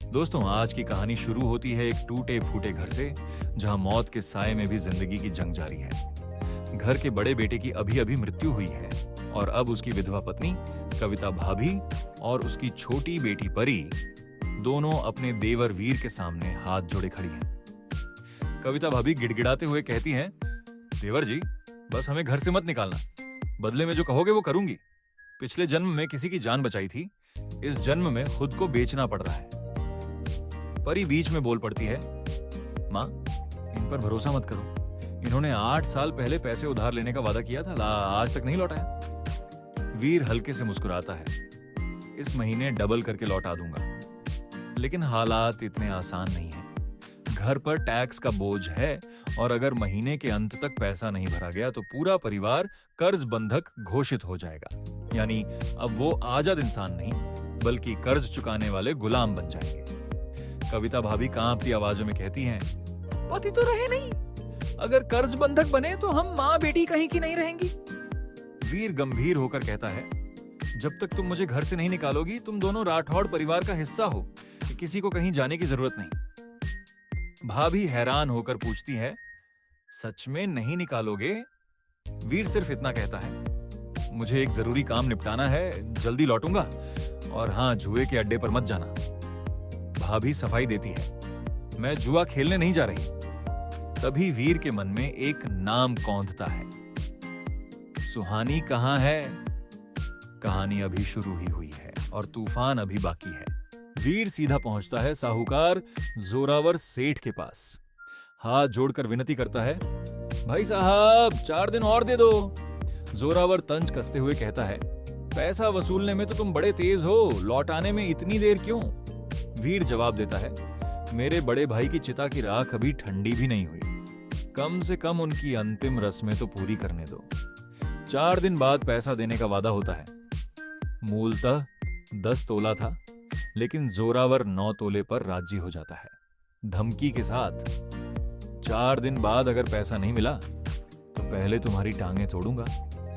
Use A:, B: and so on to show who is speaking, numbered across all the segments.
A: दोस्तों, आज की कहानी शुरू होती है एक टूटे फूटे घर से, जहां मौत के साए में भी जिंदगी की जंग जारी है। घर के बड़े बेटे की अभी अभी मृत्यु हुई है और अब उसकी विधवा पत्नी कविता भाभी और उसकी छोटी बेटी परी दोनों अपने देवर वीर के सामने हाथ जोड़े खड़ी हैं। कविता भाभी गिड़गिड़ाते हुए कहती हैं, देवर जी, बस हमें घर से मत निकालना। बदले में जो कहोगे वो करूंगी। पिछले जन्म में किसी की जान बचाई थी, इस जन्म में खुद को बेचना पड़ रहा है। परी बीच में बोल पड़ती है, माँ, इन पर भरोसा मत करो। इन्होंने 8 साल पहले पैसे उधार लेने का वादा किया था, आज तक नहीं लौटाया। वीर हल्के से मुस्कुराता है, इस महीने डबल करके लौटा दूंगा। लेकिन हालात इतने आसान नहीं है। घर पर टैक्स का बोझ है और अगर महीने के अंत तक पैसा नहीं भरा गया तो पूरा परिवार कर्ज बंधक घोषित हो जाएगा। यानी अब वो आजाद इंसान नहीं, बल्कि कर्ज चुकाने वाले गुलाम बन जाएंगे। कविता भाभी कांपती आवाजों में कहती हैं, पति तो रहे नहीं, अगर कर्ज बंधक बने तो हम माँ बेटी कहीं की नहीं रहेंगी। वीर गंभीर होकर कहता है, जब तक तुम मुझे घर से नहीं निकालोगी, तुम दोनों राठौड़ परिवार का हिस्सा हो, किसी को कहीं जाने की जरूरत नहीं। भाभी हैरान होकर पूछती है, सच में नहीं निकालोगे? वीर सिर्फ इतना कहता है, मुझे एक जरूरी काम निपटाना है, जल्दी लौटूंगा, और हाँ, जुए के अड्डे पर मत जाना। भाभी सफाई देती है, मैं जुआ खेलने नहीं जा रही। तभी वीर के मन में एक नाम कौंधता है, सुहानी कहाँ है? कहानी अभी शुरू ही हुई है और तूफान अभी बाकी है। वीर सीधा पहुंचता है साहूकार जोरावर सेठ के पास। हाथ जोड़कर विनती करता है, भाई साहब, 4 दिन और दे दो। जोरावर तंज कसते हुए कहता है, पैसा वसूलने में तो तुम बड़े तेज हो, लौटाने में इतनी देर क्यों? वीर जवाब देता है, मेरे बड़े भाई की चिता की राख अभी ठंडी भी नहीं हुई, कम से कम उनकी अंतिम रस्में तो पूरी करने दो। 4 दिन बाद पैसा देने का वादा होता है। मूलतः 10 तोला था, लेकिन जोरावर 9 तोले पर राजी हो जाता है, धमकी के साथ। 4 दिन बाद अगर पैसा नहीं मिला तो पहले तुम्हारी टांगें तोड़ूंगा,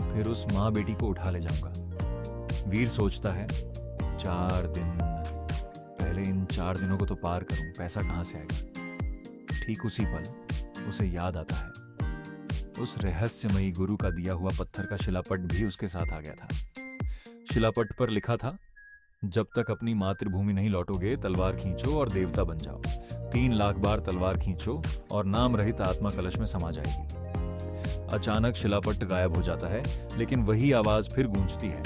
A: फिर उस माँ बेटी को उठा ले जाऊंगा। वीर सोचता है, 4 दिन, पहले इन 4 दिनों को तो पार करूं, पैसा कहां से आएगा? ठीक उसी पल उसे याद आता है, उस रहस्यमयी गुरु का दिया हुआ पत्थर का शिलापट भी उसके साथ आ गया था। शिलापट पर लिखा था, जब तक अपनी मातृभूमि नहीं लौटोगे, तलवार खींचो और देवता बन जाओ। 3 लाख बार तलवार खींचो और नाम रहित आत्मा कलश में समा जाएगी। अचानक शिलापट गायब हो जाता है, लेकिन वही आवाज फिर गूंजती है,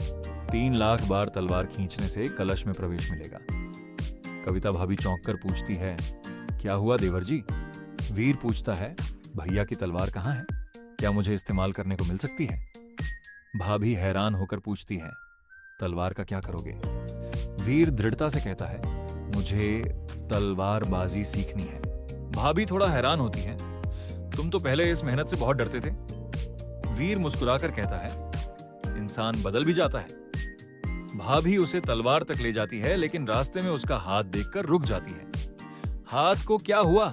A: 3 लाख बार तलवार खींचने से कलश में प्रवेश मिलेगा। कविता भाभी चौंक कर पूछती है, क्या हुआ देवर जी? वीर पूछता है, भैया की तलवार कहाँ है? क्या मुझे इस्तेमाल करने को मिल सकती है? भाभी हैरान होकर पूछती है, तलवार का क्या करोगे? वीर दृढ़ता से कहता है, मुझे तलवारबाजी सीखनी है। भाभी थोड़ा हैरान होती है, तुम तो पहले इस मेहनत से बहुत डरते थे। वीर मुस्कुराकर कहता है, इंसान बदल भी जाता है। भाभी उसे तलवार तक ले जाती है, लेकिन रास्ते में उसका हाथ देखकर रुक जाती है। हाथ को क्या हुआ?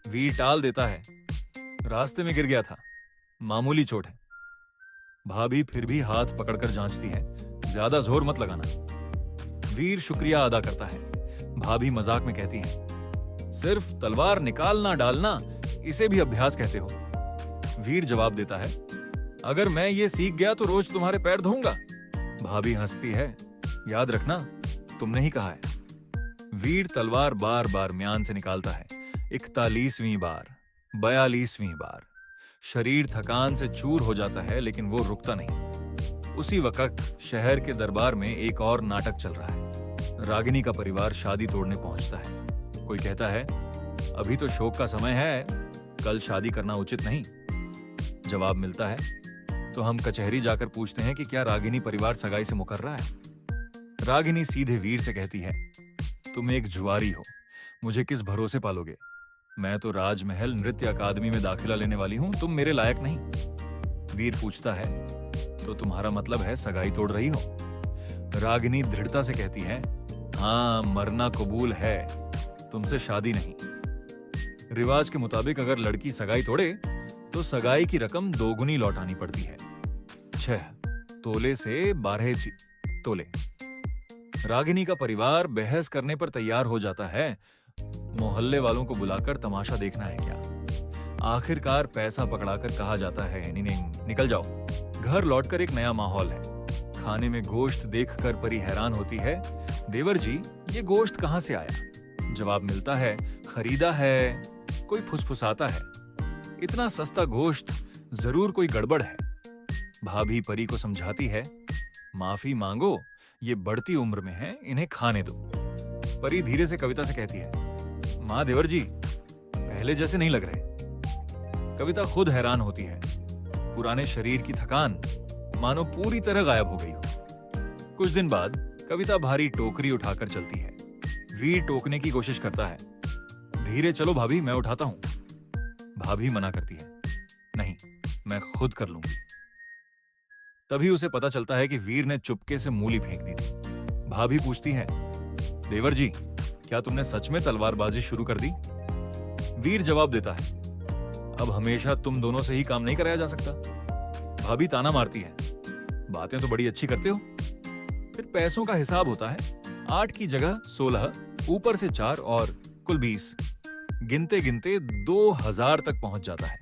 A: वीर टाल देता है, रास्ते में गिर गया था, मामूली चोट है। भाभी फिर भी हाथ पकड़कर जांचती है, ज्यादा जोर मत लगाना। वीर शुक्रिया अदा करता है। भाभी मजाक में कहती है, सिर्फ तलवार निकालना डालना, इसे भी अभ्यास कहते हो? वीर जवाब देता है, अगर मैं ये सीख गया तो रोज तुम्हारे पैर धोऊंगा। भाभी हंसती है, याद रखना, तुमने ही कहा है। वीर तलवार बार बार म्यान से निकालता है, 41वीं बार, 42वीं बार। शरीर थकान से चूर हो जाता है, लेकिन वो रुकता नहीं। उसी वक्त शहर के दरबार में एक और नाटक चल रहा है। रागिनी का परिवार शादी तोड़ने पहुंचता है। कोई कहता है, अभी तो शोक का समय है, कल शादी करना उचित नहीं। जवाब मिलता है, तो हम कचहरी जाकर पूछते हैं कि क्या रागिनी परिवार सगाई से मुकर रहा है। रागिनी सीधे वीर से कहती है, तुम एक जुआरी हो, मुझे किस भरोसे पालोगे? मैं तो राजमहल नृत्य अकादमी में दाखिला लेने वाली हूं, तुम मेरे लायक नहीं। वीर पूछता है, तो तुम्हारा मतलब है सगाई तोड़ रही हो? रागिनी दृढ़ता से कहती है, हाँ, मरना कबूल है, तुमसे शादी नहीं। रिवाज के मुताबिक अगर लड़की सगाई तोड़े तो सगाई की रकम 2 गुनी लौटानी पड़ती है, 6 तोले से 12 तोले। रागिनी का परिवार बहस करने पर तैयार हो जाता है। मोहल्ले वालों को बुलाकर तमाशा देखना है क्या। आखिरकार पैसा पकड़ाकर कहा जाता है, निकल जाओ। घर लौटकर एक नया माहौल है। खाने में गोश्त देखकर परी हैरान होती है, देवर जी ये गोश्त कहां से आया। जवाब मिलता है, खरीदा है। कोई फुसफुसाता है, इतना सस्ता गोश्त, जरूर कोई गड़बड़ है। भाभी परी को समझाती है, माफी मांगो, ये बढ़ती उम्र में है, इन्हें खाने दो। परी धीरे से कविता से कहती है, माँ देवर जी पहले जैसे नहीं लग रहे। कविता खुद हैरान होती है, पुराने शरीर की थकान मानो पूरी तरह गायब हो गई हो। कुछ दिन बाद कविता भारी टोकरी उठाकर चलती है। वीर टोकने की कोशिश करता है, धीरे चलो भाभी, मैं उठाता हूं। भाभी मना करती है, नहीं मैं खुद कर लूंगी। तभी उसे पता चलता है कि वीर ने चुपके से मूली फेंक दी थी। भाभी पूछती है, देवर जी क्या तुमने सच में तलवारबाजी शुरू कर दी। वीर जवाब देता है, अब हमेशा तुम दोनों से ही काम नहीं कराया जा सकता। भाभी ताना मारती है, बातें तो बड़ी अच्छी करते हो। फिर पैसों का हिसाब होता है, 8 की जगह 16, ऊपर से 4 और कुल 20। गिनते गिनते 2000 तक पहुंच जाता है।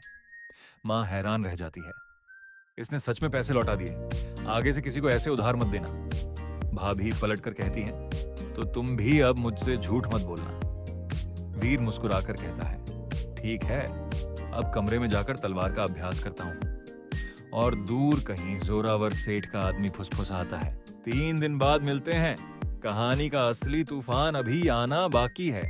A: मां हैरान रह जाती है, इसने सच में पैसे लौटा दिए, आगे से किसी को ऐसे उधार मत देना। भाभी पलट कर कहती है, तो तुम भी अब मुझसे झूठ मत बोलना। वीर मुस्कुराकर कहता है, ठीक है, अब कमरे में जाकर तलवार का अभ्यास करता हूं। और दूर कहीं जोरावर सेठ का आदमी फुसफुसाता है, 3 दिन बाद मिलते हैं, कहानी का असली तूफान अभी आना बाकी है।